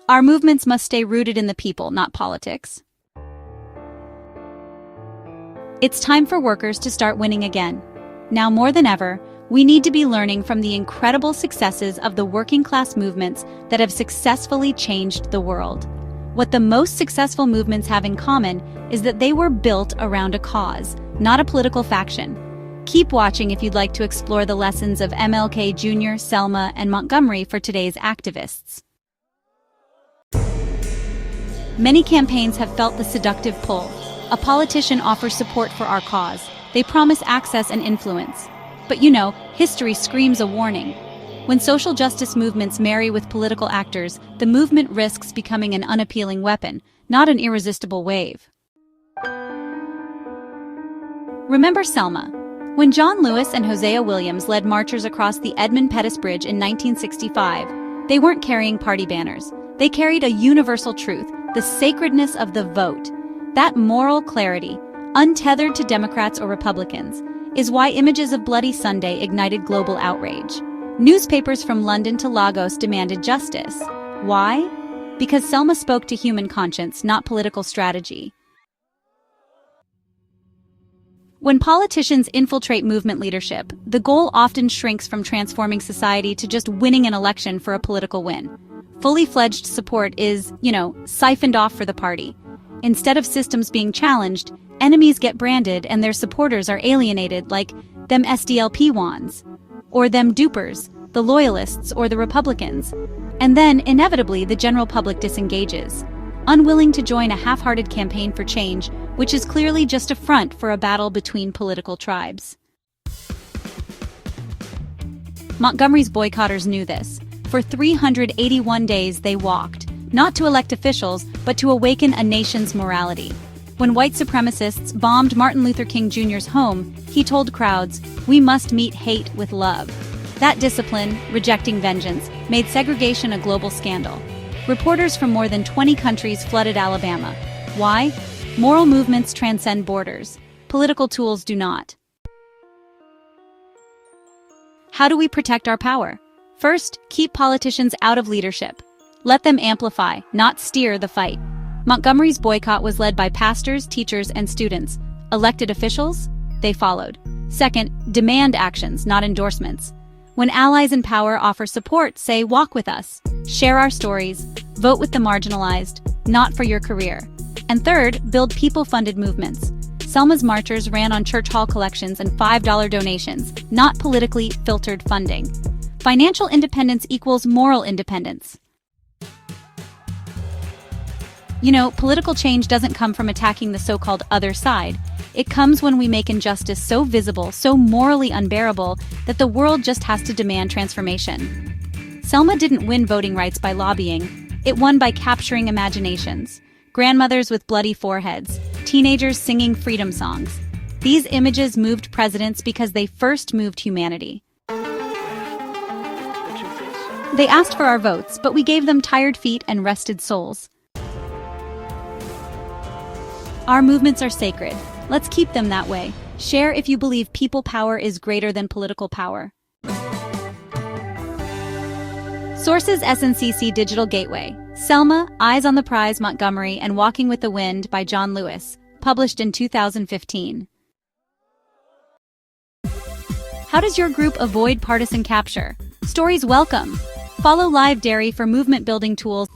Our movements must stay rooted in the people, not politics. It's time for workers to start winning again. Now more than ever, we need to be learning from the incredible successes of the working-class movements that have successfully changed the world. What the most successful movements have in common is that they were built around a cause, not a political faction. Keep watching if you'd like to explore the lessons of MLK Jr., Selma, and Montgomery for today's activists. Many campaigns have felt the seductive pull. A politician offers support for our cause. They promise access and influence. But you know, history screams a warning. When social justice movements marry with political actors, the movement risks becoming an unappealing weapon, not an irresistible wave. Remember Selma? When John Lewis and Hosea Williams led marchers across the Edmund Pettus Bridge in 1965, they weren't carrying party banners. They carried a universal truth, the sacredness of the vote. That moral clarity, untethered to Democrats or Republicans, is why images of Bloody Sunday ignited global outrage. Newspapers from London to Lagos demanded justice. Why? Because Selma spoke to human conscience, not political strategy. When politicians infiltrate movement leadership, the goal often shrinks from transforming society to just winning an election for a political win. Fully fledged support is, siphoned off for the party. Instead of systems being challenged, enemies get branded and their supporters are alienated like them SDLP wands, or them dupers, the loyalists or the Republicans. And then, inevitably, the general public disengages, unwilling to join a half-hearted campaign for change, which is clearly just a front for a battle between political tribes. Montgomery's boycotters knew this. For 381 days they walked, not to elect officials, but to awaken a nation's morality. When white supremacists bombed Martin Luther King Jr.'s home, he told crowds, "We must meet hate with love." That discipline, rejecting vengeance, made segregation a global scandal. Reporters from more than 20 countries flooded Alabama. Why? Moral movements transcend borders. Political tools do not. How do we protect our power? First, keep politicians out of leadership. Let them amplify, not steer the fight. Montgomery's boycott was led by pastors, teachers, and students. Elected officials? They followed. Second, demand actions, not endorsements. When allies in power offer support, say, "Walk with us." Share our stories. Vote with the marginalized, not for your career. And third, build people-funded movements. Selma's marchers ran on church hall collections and $5 donations, not politically filtered funding. Financial independence equals moral independence. Political change doesn't come from attacking the so-called other side. It comes when we make injustice so visible, so morally unbearable, that the world just has to demand transformation. Selma didn't win voting rights by lobbying. It won by capturing imaginations. Grandmothers with bloody foreheads, teenagers singing freedom songs. These images moved presidents because they first moved humanity. They asked for our votes, but we gave them tired feet and rested souls. Our movements are sacred. Let's keep them that way. Share if you believe people power is greater than political power. Sources: SNCC Digital Gateway. Selma, Eyes on the Prize, Montgomery, and Walking with the Wind by John Lewis. Published in 2015. How does your group avoid partisan capture? Stories welcome. Follow Live Derry for movement building tools.